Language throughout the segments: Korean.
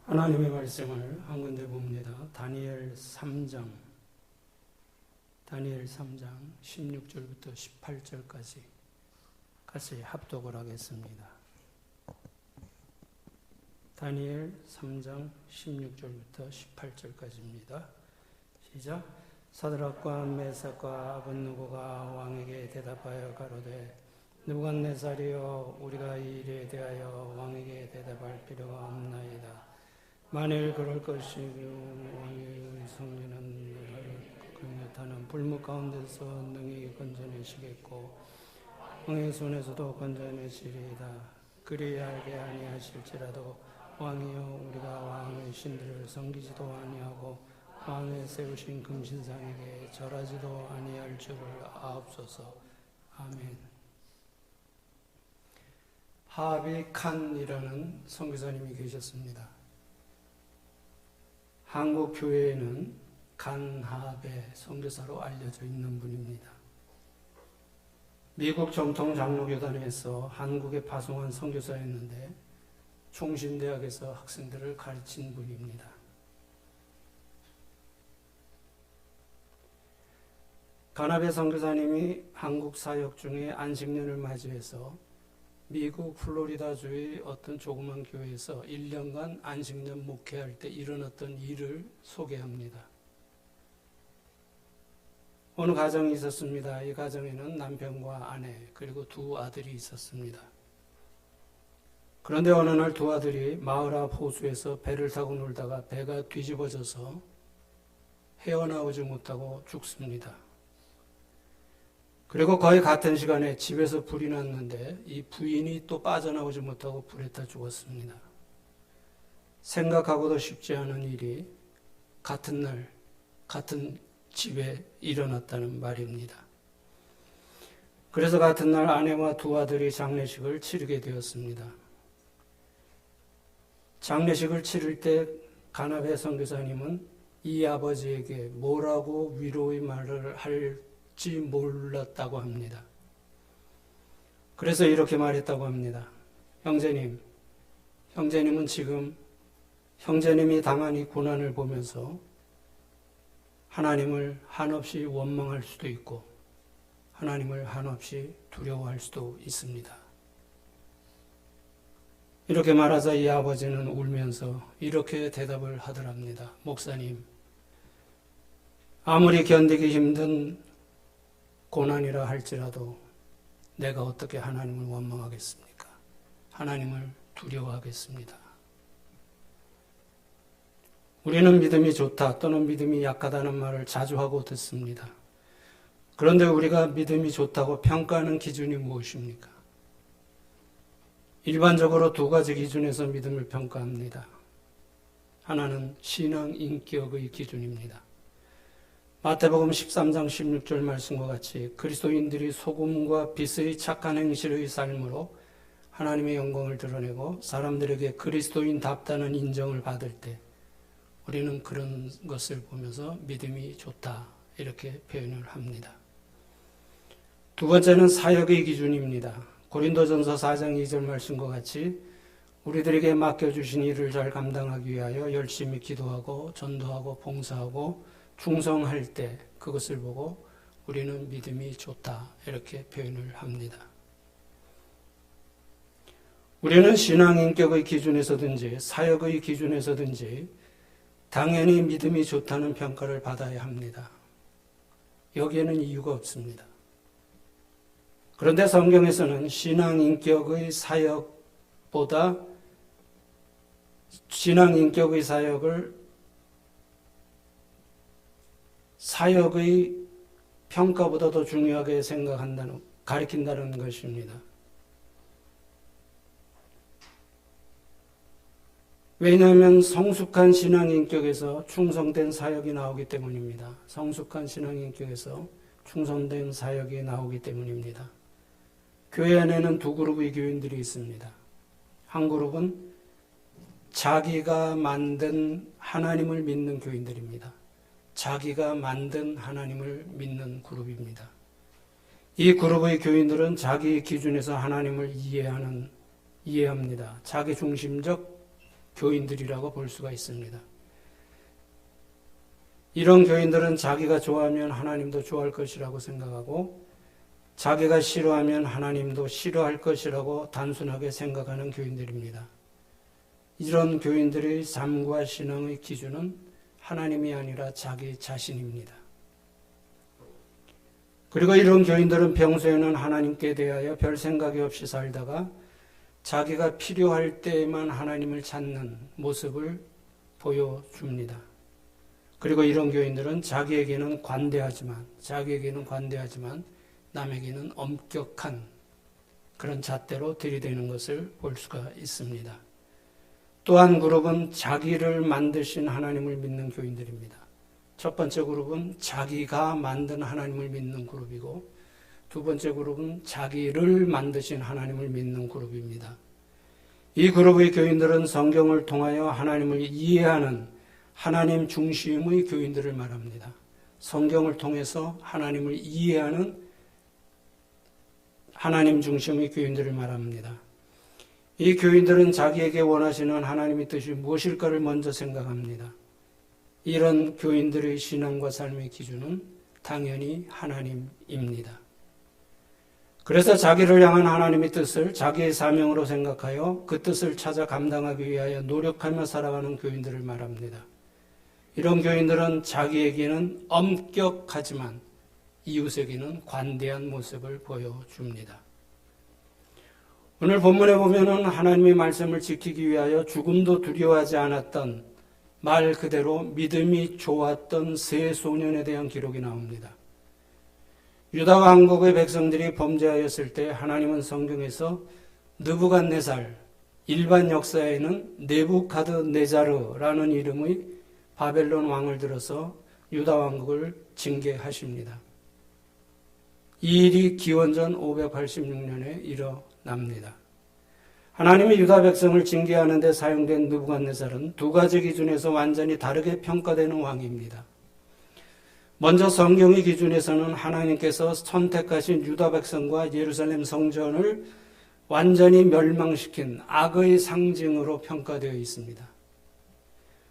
하나님의 말씀을 한 군데 봅니다. 다니엘 3장 16절부터 18절까지 같이 합독을 하겠습니다. 다니엘 3장 16절부터 18절까지입니다. 시작. 사드락과 메삭과 아벳느고가 왕에게 대답하여 가로되 느부갓네살이여, 우리가 이 일에 대하여 왕에게 대답할 필요가 없나이다. 만일 그럴 것이면 왕의 성리는 그릇하는 불목 가운데서 능히 건져내시겠고 왕의 손에서도 건져내시리이다. 그리 알게 아니하실지라도 왕이여, 우리가 왕의 신들을 섬기지도 아니하고 왕의 세우신 금신상에게 절하지도 아니할 줄을 아옵소서. 아멘. 하비 칸이라는 선교사님이 계셨습니다. 한국 교회에는 간하베 선교사로 알려져 있는 분입니다. 미국 정통 장로교단에서 한국에 파송한 선교사였는데 총신대학에서 학생들을 가르친 분입니다. 간하베 선교사님이 한국 사역 중에 안식년을 맞이해서 미국 플로리다주의 어떤 조그만 교회에서 1년간 안식년 목회할 때 일어났던 일을 소개합니다. 어느 가정이 있었습니다. 이 가정에는 남편과 아내 그리고 두 아들이 있었습니다. 그런데 어느 날 두 아들이 마을 앞 호수에서 배를 타고 놀다가 배가 뒤집어져서 헤어나오지 못하고 죽습니다. 그리고 거의 같은 시간에 집에서 불이 났는데 이 부인이 또 빠져나오지 못하고 불에 타 죽었습니다. 생각하고도 쉽지 않은 일이 같은 날 같은 집에 일어났다는 말입니다. 그래서 같은 날 아내와 두 아들이 장례식을 치르게 되었습니다. 장례식을 치를 때 간하베 선교사님은 이 아버지에게 뭐라고 위로의 말을 할지 몰랐다고 합니다. 그래서 이렇게 말했다고 합니다. 형제님은 지금 형제님이 당한 이 고난을 보면서 하나님을 한없이 원망할 수도 있고 하나님을 한없이 두려워할 수도 있습니다. 이렇게 말하자 이 아버지는 울면서 이렇게 대답을 하더랍니다. 목사님, 아무리 견디기 힘든 고난이라 할지라도 내가 어떻게 하나님을 원망하겠습니까? 하나님을 두려워하겠습니다. 우리는 믿음이 좋다 또는 믿음이 약하다는 말을 자주 하고 듣습니다. 그런데 우리가 믿음이 좋다고 평가하는 기준이 무엇입니까? 일반적으로 두 가지 기준에서 믿음을 평가합니다. 하나는 신앙 인격의 기준입니다. 마태복음 13장 16절 말씀과 같이 그리스도인들이 소금과 빛의 착한 행실의 삶으로 하나님의 영광을 드러내고 사람들에게 그리스도인답다는 인정을 받을 때 우리는 그런 것을 보면서 믿음이 좋다 이렇게 표현을 합니다. 두 번째는 사역의 기준입니다. 고린도전서 4장 2절 말씀과 같이 우리들에게 맡겨주신 일을 잘 감당하기 위하여 열심히 기도하고 전도하고 봉사하고 충성할 때 그것을 보고 우리는 믿음이 좋다 이렇게 표현을 합니다. 우리는 신앙 인격의 기준에서든지 사역의 기준에서든지 당연히 믿음이 좋다는 평가를 받아야 합니다. 여기에는 이유가 없습니다. 그런데 성경에서는 신앙 인격의 사역보다 신앙 인격의 사역의 평가보다 더 중요하게 가리킨다는 것입니다. 왜냐하면 성숙한 신앙 인격에서 충성된 사역이 나오기 때문입니다. 성숙한 신앙 인격에서 충성된 사역이 나오기 때문입니다. 교회 안에는 두 그룹의 교인들이 있습니다. 한 그룹은 자기가 만든 하나님을 믿는 교인들입니다. 자기가 만든 하나님을 믿는 그룹입니다. 이 그룹의 교인들은 자기 기준에서 하나님을 이해합니다. 자기 중심적 교인들이라고 볼 수가 있습니다. 이런 교인들은 자기가 좋아하면 하나님도 좋아할 것이라고 생각하고 자기가 싫어하면 하나님도 싫어할 것이라고 단순하게 생각하는 교인들입니다. 이런 교인들의 삶과 신앙의 기준은 하나님이 아니라 자기 자신입니다. 그리고 이런 교인들은 평소에는 하나님께 대하여 별 생각이 없이 살다가 자기가 필요할 때에만 하나님을 찾는 모습을 보여줍니다. 그리고 이런 교인들은 자기에게는 관대하지만 남에게는 엄격한 그런 잣대로 들이대는 것을 볼 수가 있습니다. 또 한 그룹은 자기를 만드신 하나님을 믿는 교인들입니다. 첫 번째 그룹은 자기가 만든 하나님을 믿는 그룹이고 두 번째 그룹은 자기를 만드신 하나님을 믿는 그룹입니다. 이 그룹의 교인들은 성경을 통하여 하나님을 이해하는 하나님 중심의 교인들을 말합니다. 성경을 통해서 하나님을 이해하는 하나님 중심의 교인들을 말합니다. 이 교인들은 자기에게 원하시는 하나님의 뜻이 무엇일까를 먼저 생각합니다. 이런 교인들의 신앙과 삶의 기준은 당연히 하나님입니다. 그래서 자기를 향한 하나님의 뜻을 자기의 사명으로 생각하여 그 뜻을 찾아 감당하기 위하여 노력하며 살아가는 교인들을 말합니다. 이런 교인들은 자기에게는 엄격하지만 이웃에게는 관대한 모습을 보여줍니다. 오늘 본문에 보면은 하나님의 말씀을 지키기 위하여 죽음도 두려워하지 않았던 말 그대로 믿음이 좋았던 세 소년에 대한 기록이 나옵니다. 유다 왕국의 백성들이 범죄하였을 때 하나님은 성경에서 느부갓네살, 일반 역사에는 네부카드네자르라는 이름의 바벨론 왕을 들어서 유다 왕국을 징계하십니다. 이 일이 기원전 586년에 일어납니다. 하나님이 유다 백성을 징계하는 데 사용된 느부갓네살은 두 가지 기준에서 완전히 다르게 평가되는 왕입니다. 먼저 성경의 기준에서는 하나님께서 선택하신 유다 백성과 예루살렘 성전을 완전히 멸망시킨 악의 상징으로 평가되어 있습니다.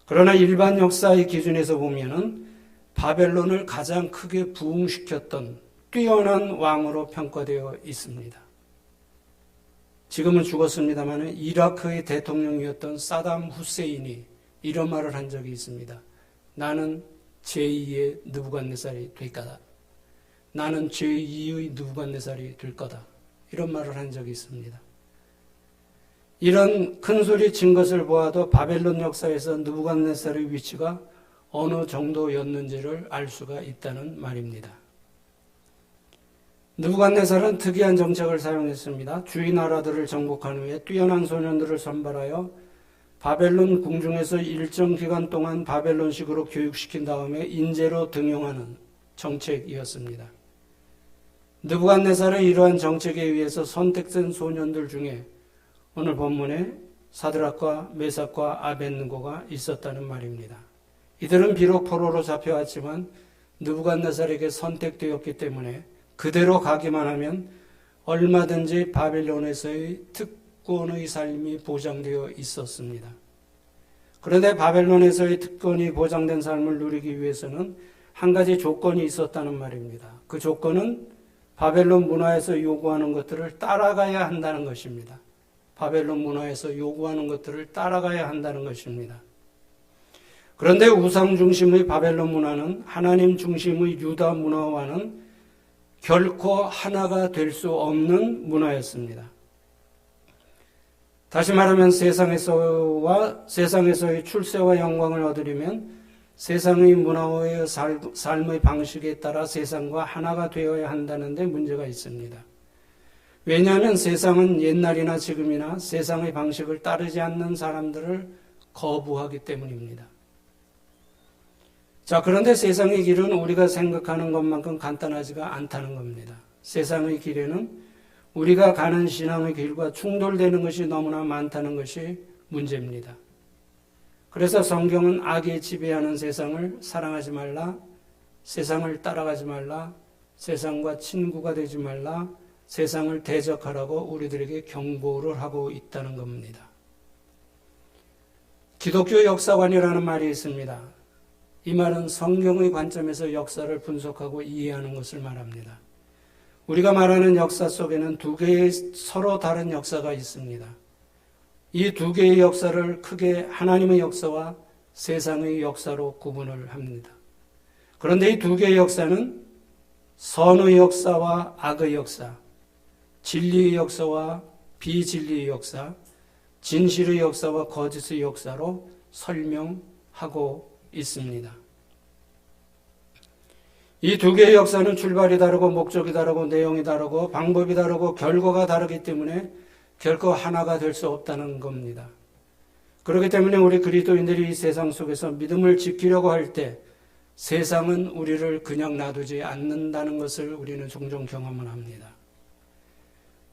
그러나 일반 역사의 기준에서 보면은 바벨론을 가장 크게 부흥시켰던 뛰어난 왕으로 평가되어 있습니다. 지금은 죽었습니다만 이라크의 대통령이었던 사담 후세인이 이런 말을 한 적이 있습니다. 나는 제2의 느부갓네살이 될 거다. 나는 제2의 느부갓네살이 될 거다. 이런 말을 한 적이 있습니다. 이런 큰 소리 친 것을 보아도 바벨론 역사에서 느부갓네살의 위치가 어느 정도였는지를 알 수가 있다는 말입니다. 느부갓네살은 특이한 정책을 사용했습니다. 주위 나라들을 정복한 후에 뛰어난 소년들을 선발하여 바벨론 궁중에서 일정 기간 동안 바벨론식으로 교육시킨 다음에 인재로 등용하는 정책이었습니다. 느부갓네살의 이러한 정책에 의해서 선택된 소년들 중에 오늘 본문에 사드락과 메삭과 아벳느고가 있었다는 말입니다. 이들은 비록 포로로 잡혀왔지만 느부갓네살에게 선택되었기 때문에 그대로 가기만 하면 얼마든지 바벨론에서의 특권의 삶이 보장되어 있었습니다. 그런데 바벨론에서의 특권이 보장된 삶을 누리기 위해서는 한 가지 조건이 있었다는 말입니다. 그 조건은 바벨론 문화에서 요구하는 것들을 따라가야 한다는 것입니다. 바벨론 문화에서 요구하는 것들을 따라가야 한다는 것입니다. 그런데 우상 중심의 바벨론 문화는 하나님 중심의 유다 문화와는 결코 하나가 될 수 없는 문화였습니다. 다시 말하면 세상에서의 출세와 영광을 얻으려면 세상의 문화와의 삶의 방식에 따라 세상과 하나가 되어야 한다는 데 문제가 있습니다. 왜냐하면 세상은 옛날이나 지금이나 세상의 방식을 따르지 않는 사람들을 거부하기 때문입니다. 자, 그런데 세상의 길은 우리가 생각하는 것만큼 간단하지가 않다는 겁니다. 세상의 길에는 우리가 가는 신앙의 길과 충돌되는 것이 너무나 많다는 것이 문제입니다. 그래서 성경은 악이 지배하는 세상을 사랑하지 말라, 세상을 따라가지 말라, 세상과 친구가 되지 말라, 세상을 대적하라고 우리들에게 경고를 하고 있다는 겁니다. 기독교 역사관이라는 말이 있습니다. 이 말은 성경의 관점에서 역사를 분석하고 이해하는 것을 말합니다. 우리가 말하는 역사 속에는 두 개의 서로 다른 역사가 있습니다. 이 두 개의 역사를 크게 하나님의 역사와 세상의 역사로 구분을 합니다. 그런데 이 두 개의 역사는 선의 역사와 악의 역사, 진리의 역사와 비진리의 역사, 진실의 역사와 거짓의 역사로 설명하고 있습니다. 이 두 개의 역사는 출발이 다르고 목적이 다르고 내용이 다르고 방법이 다르고 결과가 다르기 때문에 결코 하나가 될 수 없다는 겁니다. 그렇기 때문에 우리 그리스도인들이 이 세상 속에서 믿음을 지키려고 할 때 세상은 우리를 그냥 놔두지 않는다는 것을 우리는 종종 경험을 합니다.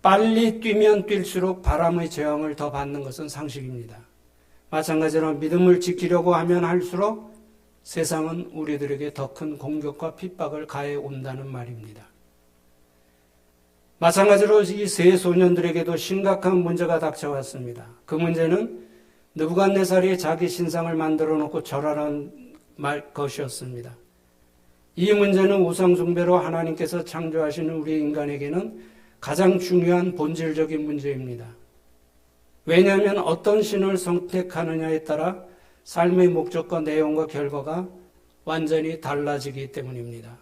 빨리 뛰면 뛸수록 바람의 저항을 더 받는 것은 상식입니다. 마찬가지로 믿음을 지키려고 하면 할수록 세상은 우리들에게 더 큰 공격과 핍박을 가해 온다는 말입니다. 마찬가지로 이 세 소년들에게도 심각한 문제가 닥쳐왔습니다. 그 문제는 느부갓네살이 자기 신상을 만들어 놓고 절하라는 것이었습니다. 이 문제는 우상 숭배로 하나님께서 창조하신 우리 인간에게는 가장 중요한 본질적인 문제입니다. 왜냐하면 어떤 신을 선택하느냐에 따라 삶의 목적과 내용과 결과가 완전히 달라지기 때문입니다.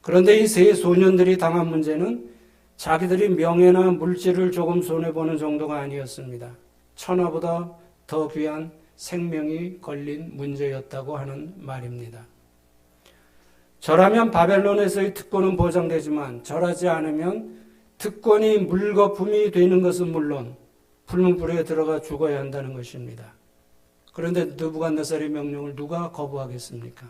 그런데 이 세 소년들이 당한 문제는 자기들이 명예나 물질을 조금 손해보는 정도가 아니었습니다. 천하보다 더 귀한 생명이 걸린 문제였다고 하는 말입니다. 절하면 바벨론에서의 특권은 보장되지만 절하지 않으면 특권이 물거품이 되는 것은 물론 불문불에 들어가 죽어야 한다는 것입니다. 그런데 느부갓네살의 명령을 누가 거부하겠습니까?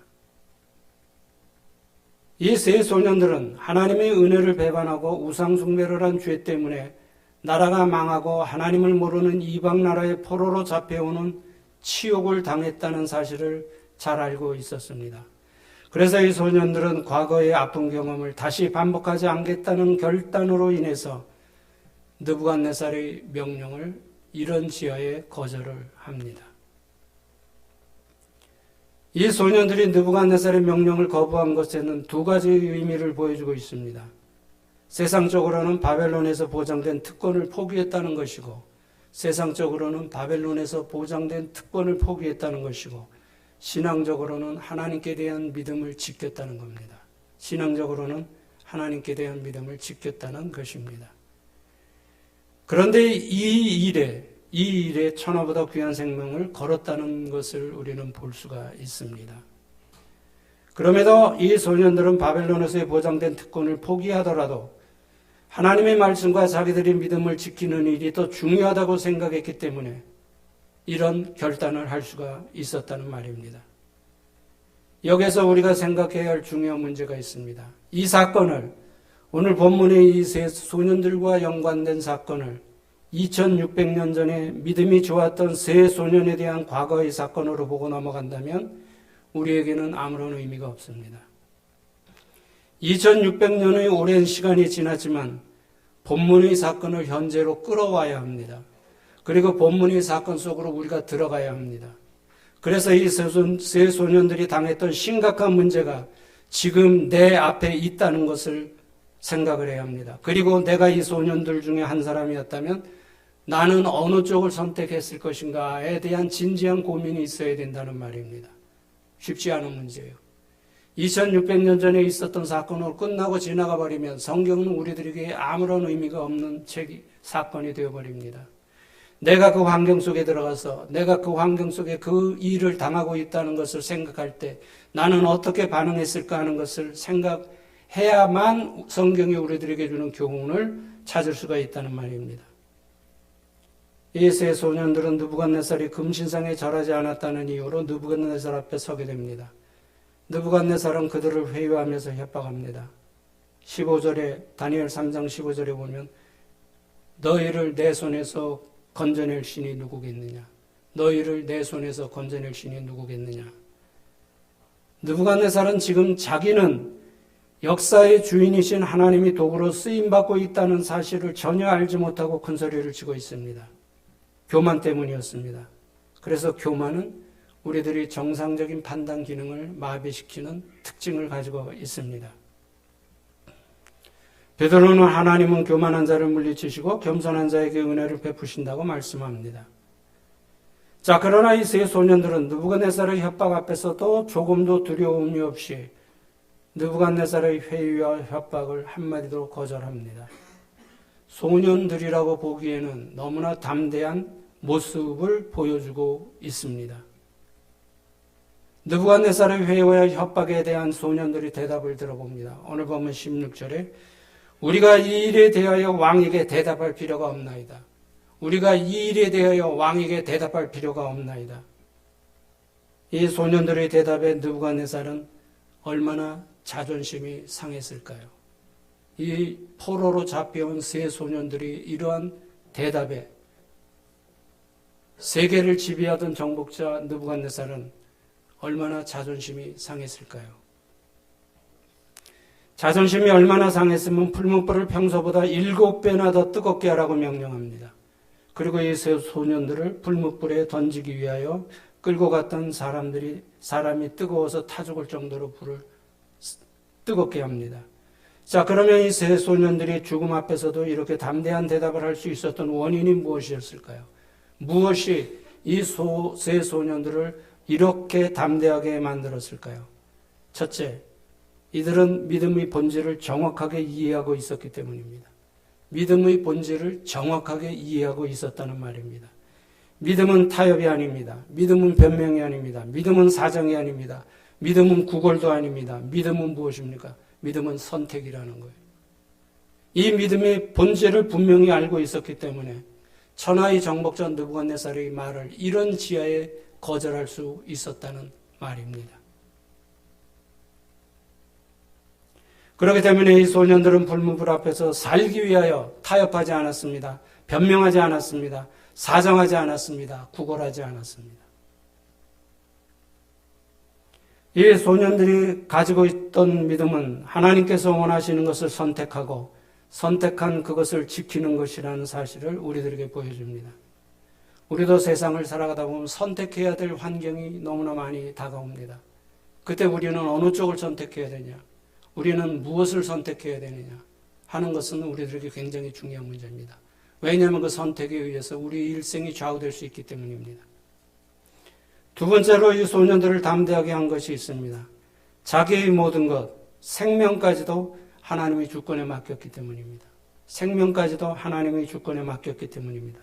이 세 소년들은 하나님의 은혜를 배반하고 우상숭배를 한 죄 때문에 나라가 망하고 하나님을 모르는 이방 나라의 포로로 잡혀오는 치욕을 당했다는 사실을 잘 알고 있었습니다. 그래서 이 소년들은 과거의 아픈 경험을 다시 반복하지 않겠다는 결단으로 인해서 느부갓네살의 명령을 이런 지하에 거절을 합니다. 이 소년들이 느부갓네살의 명령을 거부한 것에는 두 가지의 의미를 보여주고 있습니다. 세상적으로는 바벨론에서 보장된 특권을 포기했다는 것이고, 세상적으로는 바벨론에서 보장된 특권을 포기했다는 것이고, 신앙적으로는 하나님께 대한 믿음을 지켰다는 겁니다. 신앙적으로는 하나님께 대한 믿음을 지켰다는 것입니다. 그런데 이 일에 천하보다 귀한 생명을 걸었다는 것을 우리는 볼 수가 있습니다. 그럼에도 이 소년들은 바벨론에서의 보장된 특권을 포기하더라도 하나님의 말씀과 자기들의 믿음을 지키는 일이 더 중요하다고 생각했기 때문에 이런 결단을 할 수가 있었다는 말입니다. 여기서 우리가 생각해야 할 중요한 문제가 있습니다. 이 사건을, 오늘 본문의 이 세 소년들과 연관된 사건을 2600년 전에 믿음이 좋았던 세 소년에 대한 과거의 사건으로 보고 넘어간다면 우리에게는 아무런 의미가 없습니다. 2600년의 오랜 시간이 지났지만 본문의 사건을 현재로 끌어와야 합니다. 그리고 본문의 사건 속으로 우리가 들어가야 합니다. 그래서 이 세 소년들이 당했던 심각한 문제가 지금 내 앞에 있다는 것을 생각을 해야 합니다. 그리고 내가 이 소년들 중에 한 사람이었다면 나는 어느 쪽을 선택했을 것인가에 대한 진지한 고민이 있어야 된다는 말입니다. 쉽지 않은 문제예요. 2600년 전에 있었던 사건으로 끝나고 지나가 버리면 성경은 우리들에게 아무런 의미가 없는 사건이 되어버립니다. 내가 그 환경 속에 들어가서 내가 그 환경 속에 그 일을 당하고 있다는 것을 생각할 때 나는 어떻게 반응했을까 하는 것을 생각해야만 성경이 우리들에게 주는 교훈을 찾을 수가 있다는 말입니다. 이 세 소년들은 느부갓네살이 금신상에 절하지 않았다는 이유로 느부갓네살 앞에 서게 됩니다. 느부갓네살은 그들을 회유하면서 협박합니다. 15절에 다니엘 3장 15절에 보면 너희를 내 손에서 건져낼 신이 누구겠느냐? 너희를 내 손에서 건져낼 신이 누구겠느냐? 느부갓네살은 지금 자기는 역사의 주인이신 하나님이 도구로 쓰임받고 있다는 사실을 전혀 알지 못하고 큰 소리를 치고 있습니다. 교만 때문이었습니다. 그래서 교만은 우리들이 정상적인 판단 기능을 마비시키는 특징을 가지고 있습니다. 베드로는 하나님은 교만한 자를 물리치시고 겸손한 자에게 은혜를 베푸신다고 말씀합니다. 자, 그러나 이 세 소년들은 느부갓네살의 협박 앞에서도 조금도 두려움이 없이 느부갓네살의 회의와 협박을 한마디도 거절합니다. 소년들이라고 보기에는 너무나 담대한 모습을 보여주고 있습니다. 느부갓네살의 회의와 협박에 대한 소년들의 대답을 들어봅니다. 오늘 보면 16절에 우리가 이 일에 대하여 왕에게 대답할 필요가 없나이다. 우리가 이 일에 대하여 왕에게 대답할 필요가 없나이다. 이 소년들의 대답에 느부갓네살은 얼마나 자존심이 상했을까요? 이 포로로 잡혀온 세 소년들이 이러한 대답에 세계를 지배하던 정복자 느부갓네살은 얼마나 자존심이 상했을까요? 자존심이 얼마나 상했으면 풀무불을 평소보다 7배나 더 뜨겁게 하라고 명령합니다. 그리고 이 세 소년들을 풀무불에 던지기 위하여 끌고 갔던 사람이 뜨거워서 타 죽을 정도로 불을 뜨겁게 합니다. 자, 그러면 이 세 소년들이 죽음 앞에서도 이렇게 담대한 대답을 할 수 있었던 원인이 무엇이었을까요? 무엇이 이 세 소년들을 이렇게 담대하게 만들었을까요? 첫째, 이들은 믿음의 본질을 정확하게 이해하고 있었기 때문입니다. 믿음의 본질을 정확하게 이해하고 있었다는 말입니다. 믿음은 타협이 아닙니다. 믿음은 변명이 아닙니다. 믿음은 사정이 아닙니다. 믿음은 구걸도 아닙니다. 믿음은 무엇입니까? 믿음은 선택이라는 거예요. 이 믿음의 본질을 분명히 알고 있었기 때문에 천하의 정복자 느부갓네살의 말을 이런 지하에 거절할 수 있었다는 말입니다. 그렇기 때문에 이 소년들은 불무불 앞에서 살기 위하여 타협하지 않았습니다. 변명하지 않았습니다. 사정하지 않았습니다. 구걸하지 않았습니다. 이 소년들이 가지고 있던 믿음은 하나님께서 원하시는 것을 선택하고 선택한 그것을 지키는 것이라는 사실을 우리들에게 보여줍니다. 우리도 세상을 살아가다 보면 선택해야 될 환경이 너무나 많이 다가옵니다. 그때 우리는 어느 쪽을 선택해야 되냐? 우리는 무엇을 선택해야 되느냐 하는 것은 우리들에게 굉장히 중요한 문제입니다. 왜냐하면 그 선택에 의해서 우리 일생이 좌우될 수 있기 때문입니다. 두 번째로 이 소년들을 담대하게 한 것이 있습니다. 자기의 모든 것, 생명까지도 하나님의 주권에 맡겼기 때문입니다. 생명까지도 하나님의 주권에 맡겼기 때문입니다.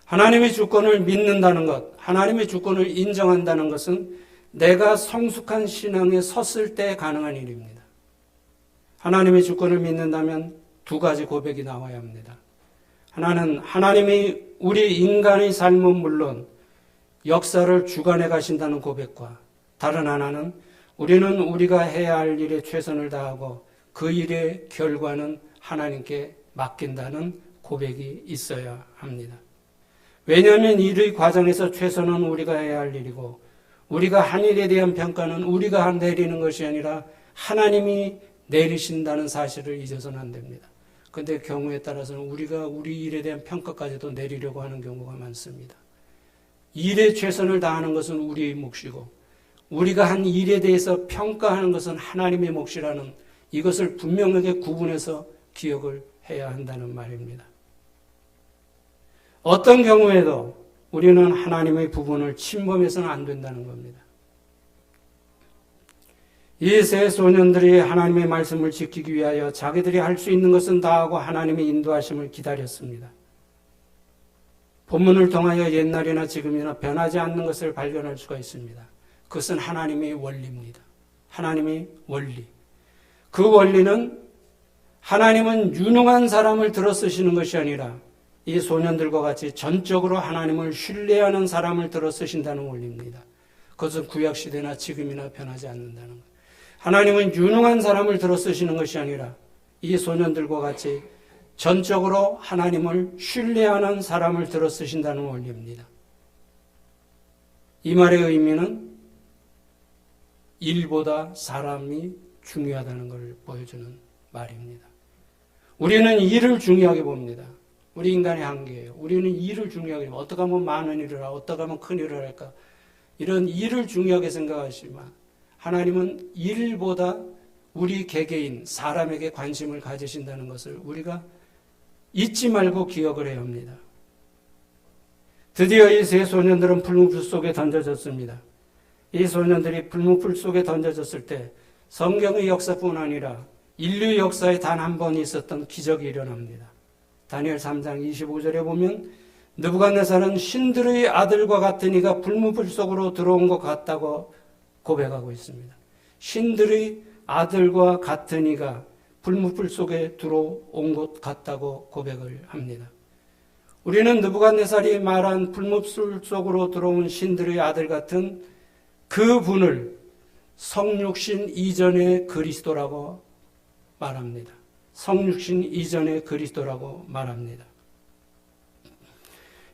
하나님의 주권을 믿는다는 것, 하나님의 주권을 인정한다는 것은 내가 성숙한 신앙에 섰을 때 가능한 일입니다. 하나님의 주권을 믿는다면 두 가지 고백이 나와야 합니다. 하나는 하나님이 우리 인간의 삶은 물론 역사를 주관해 가신다는 고백과 다른 하나는 우리는 우리가 해야 할 일에 최선을 다하고 그 일의 결과는 하나님께 맡긴다는 고백이 있어야 합니다. 왜냐하면 일의 과정에서 최선은 우리가 해야 할 일이고 우리가 한 일에 대한 평가는 우리가 내리는 것이 아니라 하나님이 내리신다는 사실을 잊어서는 안 됩니다. 그런데 경우에 따라서는 우리가 우리 일에 대한 평가까지도 내리려고 하는 경우가 많습니다. 일에 최선을 다하는 것은 우리의 몫이고 우리가 한 일에 대해서 평가하는 것은 하나님의 몫이라는 이것을 분명하게 구분해서 기억을 해야 한다는 말입니다. 어떤 경우에도 우리는 하나님의 부분을 침범해서는 안 된다는 겁니다. 이 세 소년들이 하나님의 말씀을 지키기 위하여 자기들이 할 수 있는 것은 다 하고 하나님의 인도하심을 기다렸습니다. 본문을 통하여 옛날이나 지금이나 변하지 않는 것을 발견할 수가 있습니다. 그것은 하나님의 원리입니다. 하나님의 원리. 그 원리는 하나님은 유능한 사람을 들어 쓰시는 것이 아니라 이 소년들과 같이 전적으로 하나님을 신뢰하는 사람을 들어 쓰신다는 원리입니다. 그것은 구약시대나 지금이나 변하지 않는다는 것. 하나님은 유능한 사람을 들어 쓰시는 것이 아니라 이 소년들과 같이 전적으로 하나님을 신뢰하는 사람을 들어 쓰신다는 원리입니다. 이 말의 의미는 일보다 사람이 중요하다는 것을 보여주는 말입니다. 우리는 일을 중요하게 봅니다. 우리 인간의 한계예요. 우리는 일을 중요하게 합니다. 어떻게 하면 많은 일을 할까? 어떻게 하면 큰 일을 할까? 이런 일을 중요하게 생각하시지만 하나님은 일보다 우리 개개인 사람에게 관심을 가지신다는 것을 우리가 잊지 말고 기억을 해야 합니다. 드디어 이 세 소년들은 불문불 속에 던져졌습니다. 이 소년들이 불문불 속에 던져졌을 때 성경의 역사뿐 아니라 인류 역사에 단 한 번 있었던 기적이 일어납니다. 다니엘 3장 25절에 보면 느부갓네살은 신들의 아들과 같은 이가 불문불 속으로 들어온 것 같다고 고백하고 있습니다. 신들의 아들과 같은 이가 불문불 속에 들어온 것 같다고 고백을 합니다. 우리는 느부갓네살이 말한 불문불 속으로 들어온 신들의 아들 같은 그 분을 성육신 이전의 그리스도라고 말합니다. 성육신 이전의 그리스도라고 말합니다.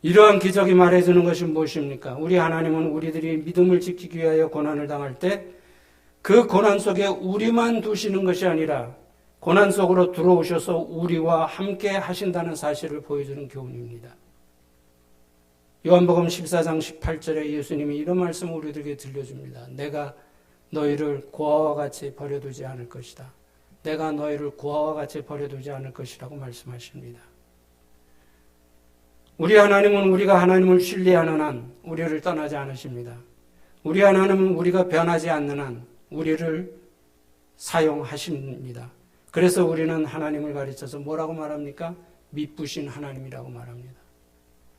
이러한 기적이 말해주는 것이 무엇입니까? 우리 하나님은 우리들이 믿음을 지키기 위하여 고난을 당할 때 그 고난 속에 우리만 두시는 것이 아니라 고난 속으로 들어오셔서 우리와 함께 하신다는 사실을 보여주는 교훈입니다. 요한복음 14장 18절에 예수님이 이런 말씀을 우리들에게 들려줍니다. 내가 너희를 고아와 같이 버려두지 않을 것이다. 내가 너희를 고아와 같이 버려두지 않을 것이라고 말씀하십니다. 우리 하나님은 우리가 하나님을 신뢰하는 한 우리를 떠나지 않으십니다. 우리 하나님은 우리가 변하지 않는 한 우리를 사용하십니다. 그래서 우리는 하나님을 가르쳐서 뭐라고 말합니까? 미쁘신 하나님이라고 말합니다.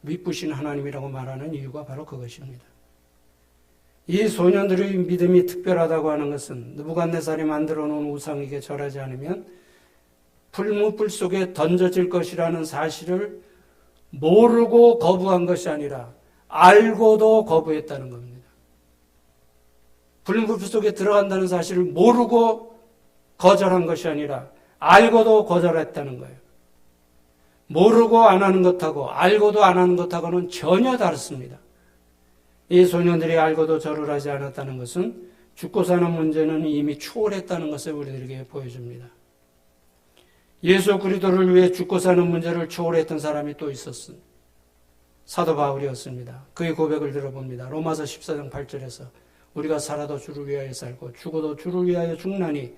미쁘신 하나님이라고 말하는 이유가 바로 그것입니다. 이 소년들의 믿음이 특별하다고 하는 것은 느부갓네살이 만들어 놓은 우상에게 절하지 않으면 불문불 속에 던져질 것이라는 사실을 모르고 거부한 것이 아니라 알고도 거부했다는 겁니다. 불문불 속에 들어간다는 사실을 모르고 거절한 것이 아니라 알고도 거절했다는 거예요. 모르고 안 하는 것하고 알고도 안 하는 것하고는 전혀 다릅니다. 이 소년들이 알고도 절을 하지 않았다는 것은 죽고 사는 문제는 이미 초월했다는 것을 우리들에게 보여줍니다. 예수 그리스도를 위해 죽고 사는 문제를 초월했던 사람이 또 있었습니다. 사도 바울이었습니다. 그의 고백을 들어봅니다. 로마서 14장 8절에서 우리가 살아도 주를 위하여 살고 죽어도 주를 위하여 죽나니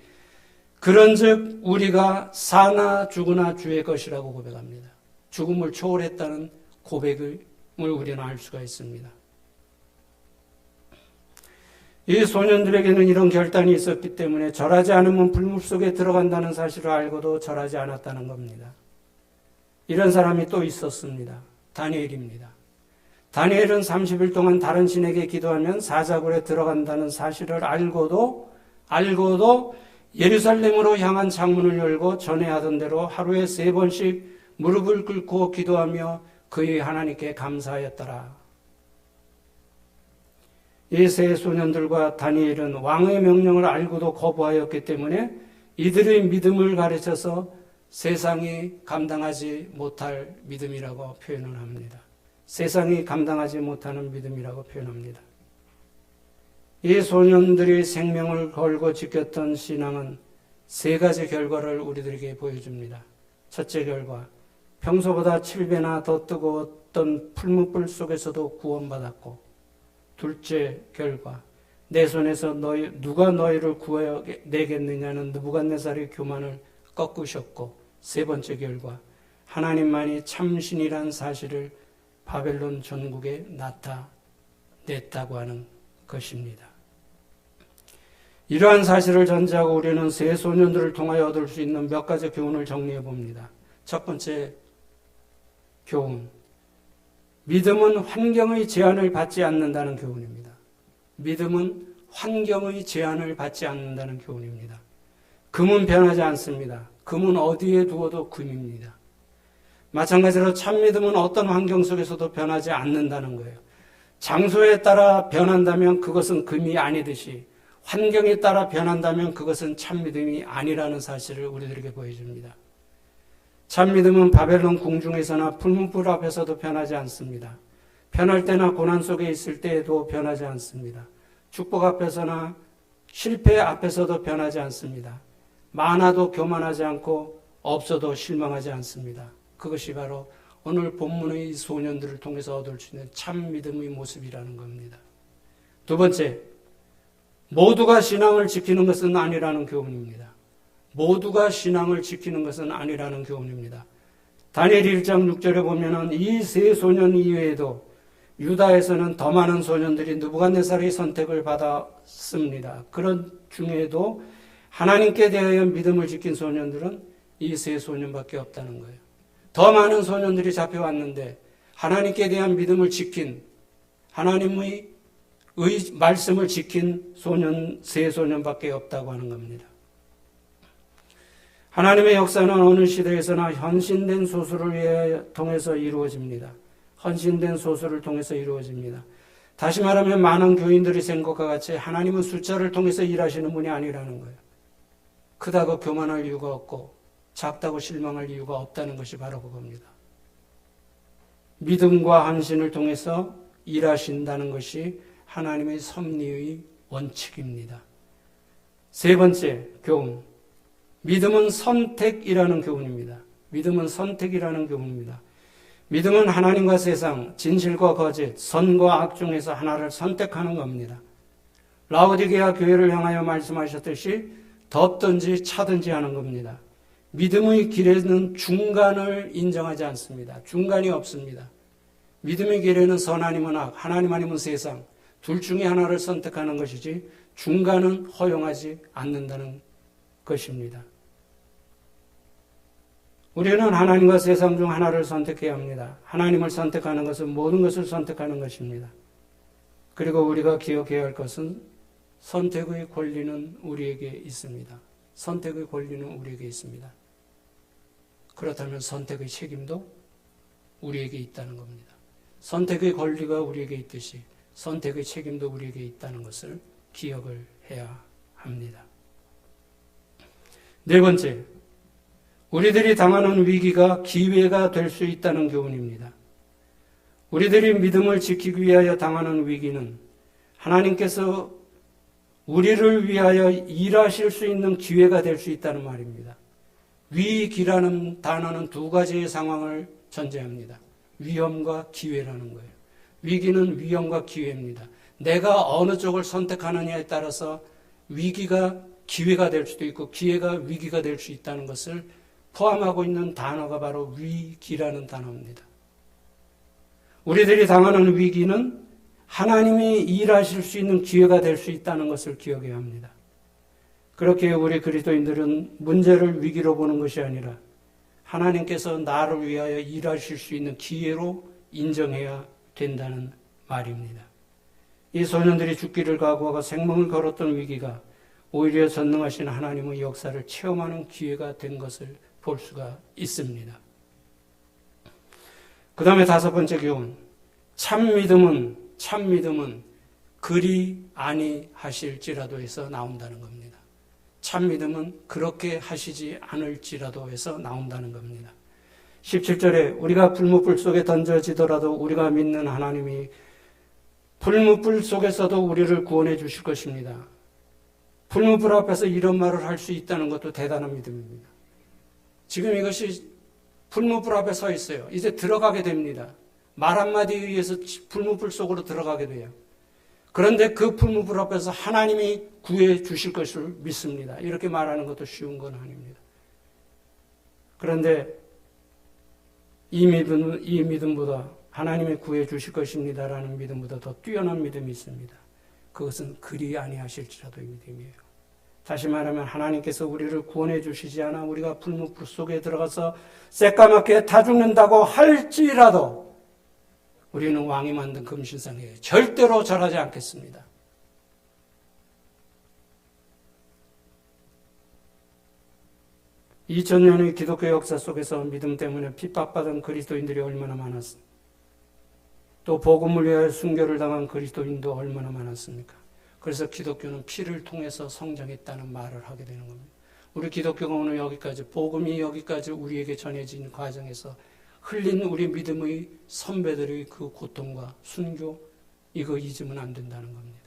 그런즉 우리가 사나 죽으나 주의 것이라고 고백합니다. 죽음을 초월했다는 고백을 우리는 알 수가 있습니다. 이 소년들에게는 이런 결단이 있었기 때문에 절하지 않으면 불문 속에 들어간다는 사실을 알고도 절하지 않았다는 겁니다. 이런 사람이 또 있었습니다. 다니엘입니다. 다니엘은 30일 동안 다른 신에게 기도하면 사자굴에 들어간다는 사실을 알고도 예루살렘으로 향한 창문을 열고 전에 하던 대로 하루에 3번씩 무릎을 꿇고 기도하며 그의 하나님께 감사하였더라. 이 세 소년들과 다니엘은 왕의 명령을 알고도 거부하였기 때문에 이들의 믿음을 가르쳐서 세상이 감당하지 못할 믿음이라고 표현을 합니다. 세상이 감당하지 못하는 믿음이라고 표현합니다. 이 소년들이 생명을 걸고 지켰던 신앙은 3가지 결과를 우리들에게 보여줍니다. 첫째 결과, 평소보다 7배나 더 뜨거웠던 풀무불 속에서도 구원받았고, 둘째 결과, 내 손에서 누가 너희를 구해내겠느냐는 느부갓네살의 교만을 꺾으셨고, 세 번째 결과, 하나님만이 참신이란 사실을 바벨론 전국에 나타냈다고 하는 것입니다. 이러한 사실을 전제하고 우리는 세 소년들을 통하여 얻을 수 있는 몇 가지 교훈을 정리해 봅니다. 첫 번째 교훈, 믿음은 환경의 제한을 받지 않는다는 교훈입니다. 믿음은 환경의 제한을 받지 않는다는 교훈입니다. 금은 변하지 않습니다. 금은 어디에 두어도 금입니다. 마찬가지로 참믿음은 어떤 환경 속에서도 변하지 않는다는 거예요. 장소에 따라 변한다면 그것은 금이 아니듯이 환경에 따라 변한다면 그것은 참믿음이 아니라는 사실을 우리들에게 보여줍니다. 참믿음은 바벨론 궁중에서나 풀문불 앞에서도 변하지 않습니다. 편할 때나 고난 속에 있을 때에도 변하지 않습니다. 축복 앞에서나 실패 앞에서도 변하지 않습니다. 많아도 교만하지 않고 없어도 실망하지 않습니다. 그것이 바로 오늘 본문의 이 소년들을 통해서 얻을 수 있는 참 믿음의 모습이라는 겁니다. 두 번째, 모두가 신앙을 지키는 것은 아니라는 교훈입니다. 모두가 신앙을 지키는 것은 아니라는 교훈입니다. 다니엘 1장 6절에 보면은 이 세 소년 이외에도 유다에서는 더 많은 소년들이 느부갓네살의 선택을 받았습니다. 그런 중에도 하나님께 대하여 믿음을 지킨 소년들은 이 세 소년밖에 없다는 거예요. 더 많은 소년들이 잡혀왔는데 하나님께 대한 믿음을 지킨, 하나님의 말씀을 지킨 세 소년밖에 없다고 하는 겁니다. 하나님의 역사는 어느 시대에서나 헌신된 소수를 통해서 이루어집니다. 헌신된 소수를 통해서 이루어집니다. 다시 말하면 많은 교인들이 센 것과 같이 하나님은 숫자를 통해서 일하시는 분이 아니라는 거예요. 크다고 교만할 이유가 없고 작다고 실망할 이유가 없다는 것이 바로 그겁니다. 믿음과 헌신을 통해서 일하신다는 것이 하나님의 섭리의 원칙입니다. 세 번째 교훈, 믿음은 선택이라는 교훈입니다. 믿음은 선택이라는 교훈입니다. 믿음은 하나님과 세상, 진실과 거짓, 선과 악 중에서 하나를 선택하는 겁니다. 라오디게아 교회를 향하여 말씀하셨듯이 덥든지 차든지 하는 겁니다. 믿음의 길에는 중간을 인정하지 않습니다. 중간이 없습니다. 믿음의 길에는 선 아니면 악, 하나님 아니면 세상, 둘 중에 하나를 선택하는 것이지 중간은 허용하지 않는다는 것입니다. 우리는 하나님과 세상 중 하나를 선택해야 합니다. 하나님을 선택하는 것은 모든 것을 선택하는 것입니다. 그리고 우리가 기억해야 할 것은 선택의 권리는 우리에게 있습니다. 선택의 권리는 우리에게 있습니다. 그렇다면 선택의 책임도 우리에게 있다는 겁니다. 선택의 권리가 우리에게 있듯이 선택의 책임도 우리에게 있다는 것을 기억을 해야 합니다. 네 번째, 우리들이 당하는 위기가 기회가 될 수 있다는 교훈입니다. 우리들이 믿음을 지키기 위하여 당하는 위기는 하나님께서 우리를 위하여 일하실 수 있는 기회가 될 수 있다는 말입니다. 위기라는 단어는 두 가지의 상황을 전제합니다. 위험과 기회라는 거예요. 위기는 위험과 기회입니다. 내가 어느 쪽을 선택하느냐에 따라서 위기가 기회가 될 수도 있고 기회가 위기가 될 수 있다는 것을 포함하고 있는 단어가 바로 위기라는 단어입니다. 우리들이 당하는 위기는 하나님이 일하실 수 있는 기회가 될 수 있다는 것을 기억해야 합니다. 그렇게 우리 그리스도인들은 문제를 위기로 보는 것이 아니라 하나님께서 나를 위하여 일하실 수 있는 기회로 인정해야 된다는 말입니다. 이 소년들이 죽기를 각오하고 생명을 걸었던 위기가 오히려 전능하신 하나님의 역사를 체험하는 기회가 된 것을 볼 수가 있습니다. 그 다음에 다섯 번째 교훈, 참 믿음은 그리 아니하실지라도에서 나온다는 겁니다. 참 믿음은 그렇게 하시지 않을지라도 해서 나온다는 겁니다. 17절에 우리가 불무불 속에 던져지더라도 우리가 믿는 하나님이 불무불 속에서도 우리를 구원해 주실 것입니다. 불무불 앞에서 이런 말을 할 수 있다는 것도 대단한 믿음입니다. 지금 이것이 불무불 앞에 서 있어요. 이제 들어가게 됩니다. 말 한마디에 의해서 불무불 속으로 들어가게 돼요. 그런데 그 불무불 앞에서 하나님이 구해 주실 것을 믿습니다. 이렇게 말하는 것도 쉬운 건 아닙니다. 그런데 이 믿음보다 하나님이 구해 주실 것입니다라는 믿음보다 더 뛰어난 믿음이 있습니다. 그것은 그리 아니하실지라도의 믿음이에요. 다시 말하면 하나님께서 우리를 구원해 주시지 않아 우리가 불무불 속에 들어가서 새까맣게 다 죽는다고 할지라도 우리는 왕이 만든 금신상에 절대로 절하지 않겠습니다. 2000년의 기독교 역사 속에서 믿음 때문에 핍박받은 그리스도인들이 얼마나 많았습니까? 또 복음을 위하여 순교를 당한 그리스도인도 얼마나 많았습니까? 그래서 기독교는 피를 통해서 성장했다는 말을 하게 되는 겁니다. 우리 기독교가 오늘 여기까지, 복음이 여기까지 우리에게 전해진 과정에서 흘린 우리 믿음의 선배들의 그 고통과 순교, 이거 잊으면 안 된다는 겁니다.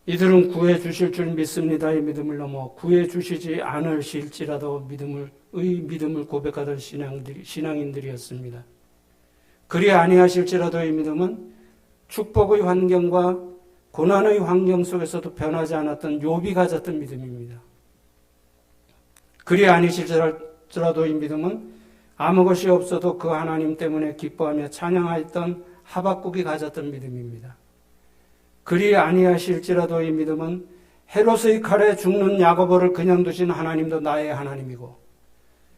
이들은 구해 주실 줄 믿습니다의 믿음을 넘어 구해 주시지 않으실지라도 믿음을 고백하던 신앙인들이었습니다. 그리 아니하실지라도의 믿음은 축복의 환경과 고난의 환경 속에서도 변하지 않았던 욥이 가졌던 믿음입니다. 그리 아니실지라도의 믿음은 아무 것이 없어도 그 하나님 때문에 기뻐하며 찬양하였던 하박국이 가졌던 믿음입니다. 그리 아니하실지라도의 믿음은 헤롯의 칼에 죽는 야고보를 그냥 두신 하나님도 나의 하나님이고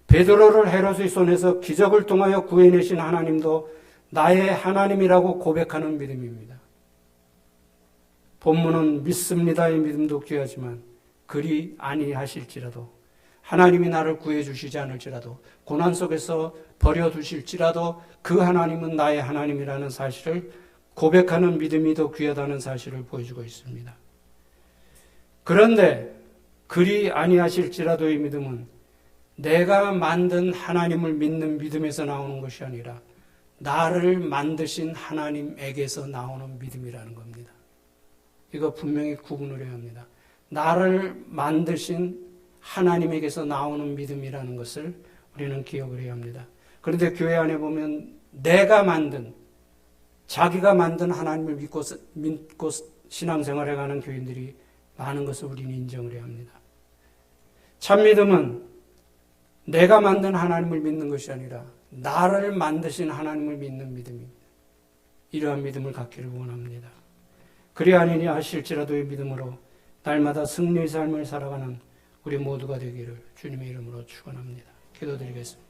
베드로를 헤롯의 손에서 기적을 통하여 구해내신 하나님도 나의 하나님이라고 고백하는 믿음입니다. 본문은 믿습니다의 믿음도 귀하지만 그리 아니하실지라도 하나님이 나를 구해주시지 않을지라도 고난 속에서 버려두실지라도 그 하나님은 나의 하나님이라는 사실을 고백하는 믿음이 더 귀하다는 사실을 보여주고 있습니다. 그런데 그리 아니하실지라도의 믿음은 내가 만든 하나님을 믿는 믿음에서 나오는 것이 아니라 나를 만드신 하나님에게서 나오는 믿음이라는 겁니다. 이거 분명히 구분을 해야 합니다. 나를 만드신 하나님에게서 나오는 믿음이라는 것을 우리는 기억을 해야 합니다. 그런데 교회 안에 보면 내가 만든, 자기가 만든 하나님을 믿고 신앙생활에 가는 교인들이 많은 것을 우리는 인정을 해야 합니다. 참 믿음은 내가 만든 하나님을 믿는 것이 아니라 나를 만드신 하나님을 믿는 믿음입니다. 이러한 믿음을 갖기를 원합니다. 그리 아니니 하실지라도의 믿음으로 날마다 승리의 삶을 살아가는 우리 모두가 되기를 주님의 이름으로 축원합니다. 기도드리겠습니다.